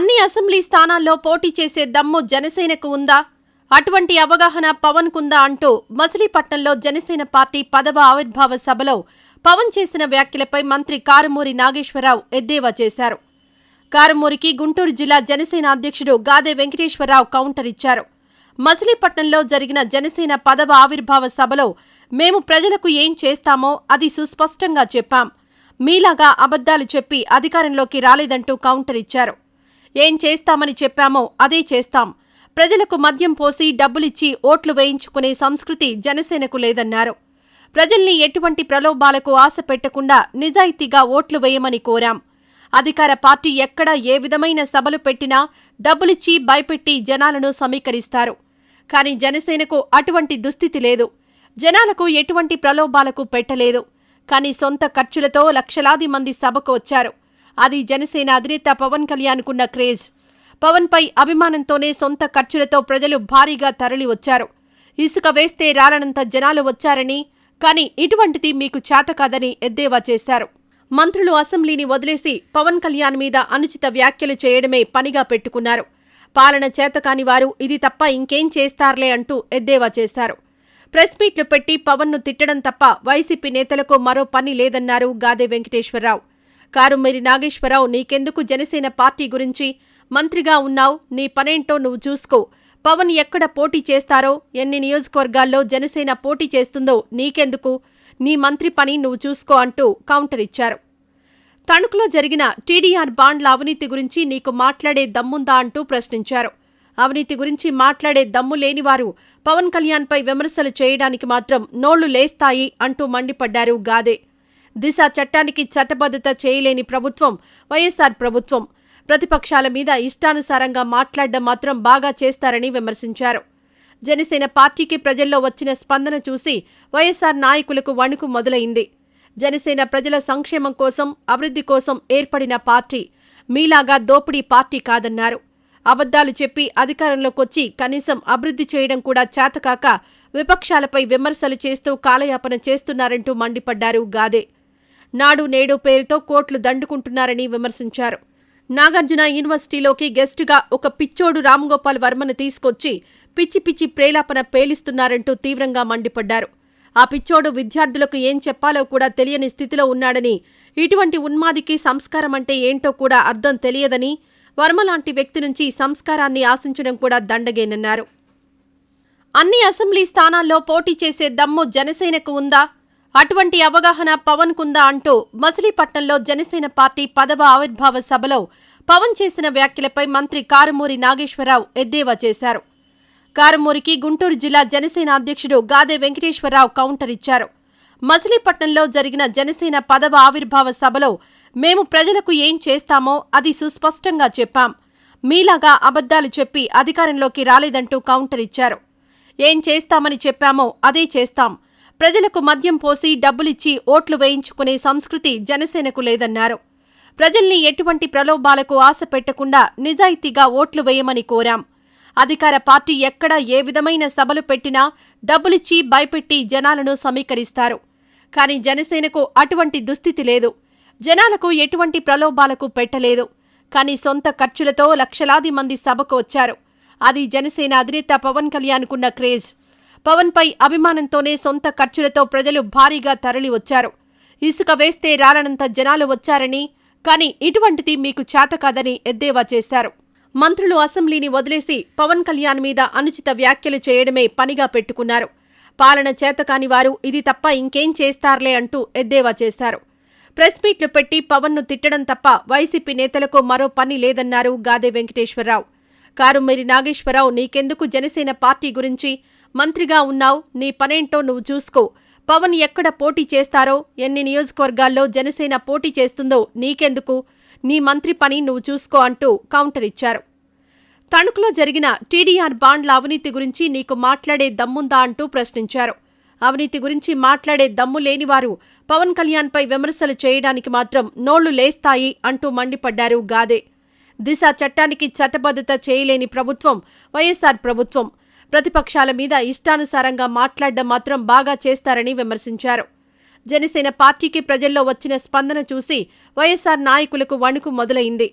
అన్ని అసెంబ్లీ స్థానాల్లో పోటీ చేసే దమ్ము జనసేనకు ఉందా? అటువంటి అవగాహన పవన్ కుందా అంటూ మచిలీపట్నంలో జనసేన పార్టీ 10వ ఆవిర్భావ సభలో పవన్ చేసిన వ్యాఖ్యలపై మంత్రి కారుమూరి నాగేశ్వరరావు ఎద్దేవా చేశారు. కారుమూరికి గుంటూరు జిల్లా జనసేన అధ్యక్షుడు గాదే వెంకటేశ్వరరావు కౌంటర్ ఇచ్చారు. మచిలీపట్నంలో జరిగిన జనసేన 10వ ఆవిర్భావ సభలో మేము ప్రజలకు ఏం చేస్తామో అది సుస్పష్టంగా చెప్పాం. మీలాగా అబద్దాలు చెప్పి అధికారంలోకి రాలేదంటూ కౌంటర్ ఇచ్చారు. ఏం చేస్తామని చెప్పామో అదే చేస్తాం. ప్రజలకు మద్యం పోసి డబ్బులిచ్చి ఓట్లు వేయించుకునే సంస్కృతి జనసేనకు లేదన్నారు. ప్రజల్ని ఎటువంటి ప్రలోభాలకు ఆశ పెట్టకుండా నిజాయితీగా ఓట్లు వేయమని కోరాం. అధికార పార్టీ ఎక్కడ ఏ విధమైన సభలు పెట్టినా డబ్బులిచ్చి భయపెట్టి జనాలను సమీకరిస్తారు. కానీ జనసేనకు అటువంటి దుస్థితి లేదు. జనాలకు ఎటువంటి ప్రలోభాలకు పెట్టలేదు. కానీ సొంత ఖర్చులతో లక్షలాది మంది సభకు వచ్చారు. అది జనసేన అధినేత పవన్ కళ్యాణ్కున్న క్రేజ్. పవన్పై అభిమానంతోనే సొంత ఖర్చులతో ప్రజలు భారీగా తరలి వచ్చారు. ఇసుక వేస్తే రాలనంత జనాలు వచ్చారని, కానీ ఇటువంటిది మీకు చేతకాదని ఎద్దేవా చేశారు. మంత్రులు అసెంబ్లీని వదిలేసి పవన్ కళ్యాణ్ మీద అనుచిత వ్యాఖ్యలు చేయడమే పనిగా పెట్టుకున్నారు. పాలన చేతకాని వారు ఇది తప్ప ఇంకేం చేస్తారులే అంటూ ఎద్దేవా చేశారు. ప్రెస్ మీట్లు పెట్టి పవన్ను తిట్టడం తప్ప వైసీపీ నేతలకు మరో పని లేదన్నారు గాదే వెంకటేశ్వరరావు. కారుమూరి నాగేశ్వరరావు, నీకెందుకు జనసేన పార్టీ గురించి? మంత్రిగా ఉన్నావు, నీ పనేంటో నువ్వు చూసుకో. పవన్ ఎక్కడ పోటీ చేస్తారో, ఎన్ని నియోజకవర్గాల్లో జనసేన పోటీ చేస్తుందో నీకెందుకు? నీ మంత్రి పని నువ్వు చూసుకో అంటూ కౌంటర్ ఇచ్చారు. తణుకులో జరిగిన టీడీఆర్ బాండ్ల అవినీతి గురించి నీకు మాట్లాడే దమ్ముందా అంటూ ప్రశ్నించారు. అవినీతి గురించి మాట్లాడే దమ్ము లేనివారు పవన్ కళ్యాణ్పై విమర్శలు చేయడానికి మాత్రం నోళ్లు లేస్తాయి అంటూ మండిపడ్డారు గాదే. దిశ చట్టానికి చట్టబద్ధత చేయలేని ప్రభుత్వం వైఎస్ఆర్ ప్రభుత్వం. ప్రతిపక్షాల మీద ఇష్టానుసారంగా మాట్లాడడం మాత్రం బాగా చేస్తారని విమర్శించారు. జనసేన పార్టీకి ప్రజల్లో వచ్చిన స్పందన చూసి వైఎస్ఆర్ నాయకులకు వణుకు మొదలైంది. జనసేన ప్రజల సంక్షేమం కోసం, అభివృద్ధి కోసం ఏర్పడిన పార్టీ. మీలాగా దోపిడీ పార్టీ కాదన్నారు. అబద్దాలు చెప్పి అధికారంలోకొచ్చి కనీసం అభివృద్ధి చేయడం కూడా చేతకాక విపక్షాలపై విమర్శలు చేస్తూ కాలయాపన చేస్తున్నారంటూ మండిపడ్డారు గాదే. నాడు నేడు పేరుతో కోట్లు దండుకుంటున్నారని విమర్శించారు. నాగార్జున యూనివర్సిటీలోకి గెస్టుగా ఒక పిచ్చోడు రామ్గోపాల్ వర్మను తీసుకొచ్చి పిచ్చి పిచ్చి ప్రేలాపన పేలిస్తున్నారంటూ తీవ్రంగా మండిపడ్డారు. ఆ పిచ్చోడు విద్యార్థులకు ఏం చెప్పాలో కూడా తెలియని స్థితిలో ఉన్నాడని, ఇటువంటి ఉన్మాదికి సంస్కారం అంటే ఏంటో కూడా అర్థం తెలియదని, వర్మ లాంటి వ్యక్తి నుంచి సంస్కారాన్ని ఆశించడం కూడా దండగేనన్నారు. అన్ని అసెంబ్లీ స్థానాల్లో పోటీ చేసే దమ్ము జనసేనకు ఉందా? అటువంటి అవగాహన పవన్ కుందా అంటూ మచిలీపట్నంలో జనసేన పార్టీ 10వ ఆవిర్భావ సభలో పవన్ చేసిన వ్యాఖ్యలపై మంత్రి కారుమూరి నాగేశ్వరరావు ఎద్దేవా చేశారు. కారుమూరికి గుంటూరు జిల్లా జనసేన అధ్యక్షుడు గాదే వెంకటేశ్వరరావు కౌంటర్ ఇచ్చారు. మచిలీపట్నంలో జరిగిన జనసేన 10వ ఆవిర్భావ సభలో మేము ప్రజలకు ఏం చేస్తామో అది సుస్పష్టంగా చెప్పాం. మీలాగా అబద్దాలు చెప్పి అధికారంలోకి రాలేదంటూ కౌంటర్ ఇచ్చారు. ఏం చేస్తామని చెప్పామో అదే చేస్తాం. ప్రజలకు మద్యం పోసి డబ్బులిచ్చి ఓట్లు వేయించుకునే సంస్కృతి జనసేనకు లేదన్నారు. ప్రజల్ని ఎటువంటి ప్రలోభాలకు ఆశ పెట్టకుండా నిజాయితీగా ఓట్లు వేయమని కోరాం. అధికార పార్టీ ఎక్కడ ఏ విధమైన సభలు పెట్టినా డబ్బులిచ్చి భయపెట్టి జనాలను సమీకరిస్తారు. కానీ జనసేనకు అటువంటి దుస్థితి లేదు. జనాలకు ఎటువంటి ప్రలోభాలకు పెట్టలేదు. కానీ సొంత ఖర్చులతో లక్షలాది మంది సభకు వచ్చారు. అది జనసేన అధినేత పవన్ కళ్యాణ్కున్న క్రేజ్. పవన్పై అభిమానంతోనే సొంత ఖర్చులతో ప్రజలు భారీగా తరలి వచ్చారు. ఇసుక వేస్తే రాలనంత జనాలు వచ్చారని, కానీ ఇటువంటిది మీకు చేతకాదని ఎద్దేవా చేశారు. మంత్రులు అసెంబ్లీని వదిలేసి పవన్ కళ్యాణ్ మీద అనుచిత వ్యాఖ్యలు చేయడమే పనిగా పెట్టుకున్నారు. పాలన చేతకాని వారు ఇది తప్ప ఇంకేం చేస్తారులే అంటూ ఎద్దేవా చేశారు. ప్రెస్ మీట్లు పెట్టి పవన్ను తిట్టడం తప్ప వైసీపీ నేతలకు మరో పని లేదన్నారు గాదే వెంకటేశ్వరరావు. కారుమూరి నాగేశ్వరరావు, నీకెందుకు జనసేన పార్టీ గురించి? మంత్రిగా ఉన్నావు, నీ పనేంటో నువ్వు చూసుకో. పవన్ ఎక్కడ పోటీ చేస్తారో, ఎన్ని నియోజకవర్గాల్లో జనసేన పోటీ చేస్తుందో నీకెందుకు? నీ మంత్రి పని నువ్వు చూసుకో అంటూ కౌంటర్ ఇచ్చారు. తణుకులో జరిగిన టీడీఆర్ బాండ్ల అవినీతి గురించి నీకు మాట్లాడే దమ్ముందా అంటూ ప్రశ్నించారు. అవినీతి గురించి మాట్లాడే దమ్ము లేనివారు పవన్ కళ్యాణ్పై విమర్శలు చేయడానికి మాత్రం నోళ్లు లేస్తాయి అంటూ మండిపడ్డారు గాదే. దిశ చట్టానికి చట్టబద్ధత చేయలేని ప్రభుత్వం వైఎస్ఆర్ ప్రభుత్వం. ప్రతిపక్షాల మీద ఇష్టానుసారంగా మాట్లాడడం మాత్రం బాగా చేస్తారని విమర్శించారు. జనసేన పార్టీకి ప్రజల్లో వచ్చిన స్పందన చూసి వైఎస్ఆర్ నాయకులకు వణుకు మొదలైంది.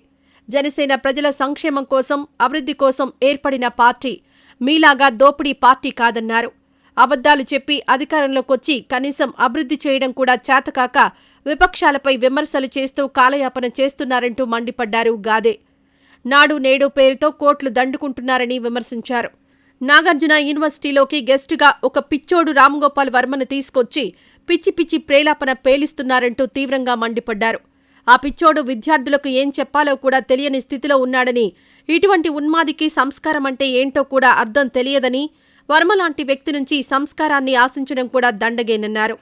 జనసేన ప్రజల సంక్షేమం కోసం, అభివృద్ధి కోసం ఏర్పడిన పార్టీ. మీలాగా దోపిడీ పార్టీ కాదన్నారు. అబద్ధాలు చెప్పి అధికారంలోకొచ్చి కనీసం అభివృద్ధి చేయడం కూడా చేతకాక విపక్షాలపై విమర్శలు చేస్తూ కాలయాపన చేస్తున్నారంటూ మండిపడ్డారు గాదే. నాడు నేడు పేరుతో కోట్లు దండుకుంటున్నారని విమర్శించారు. నాగార్జున యూనివర్సిటీలోకి గెస్టుగా ఒక పిచ్చోడు రామ్గోపాల్ వర్మను తీసుకొచ్చి పిచ్చి పిచ్చి ప్రేలాపన పేలిస్తున్నారంటూ తీవ్రంగా మండిపడ్డారు. ఆ పిచ్చోడు విద్యార్థులకు ఏం చెప్పాలో కూడా తెలియని స్థితిలో ఉన్నాడని, ఇటువంటి ఉన్మాదికి సంస్కారం అంటే ఏంటో కూడా అర్థం తెలియదని, వర్మ లాంటి వ్యక్తి నుంచి సంస్కారాన్ని ఆశించడం కూడా దండగేనన్నారు.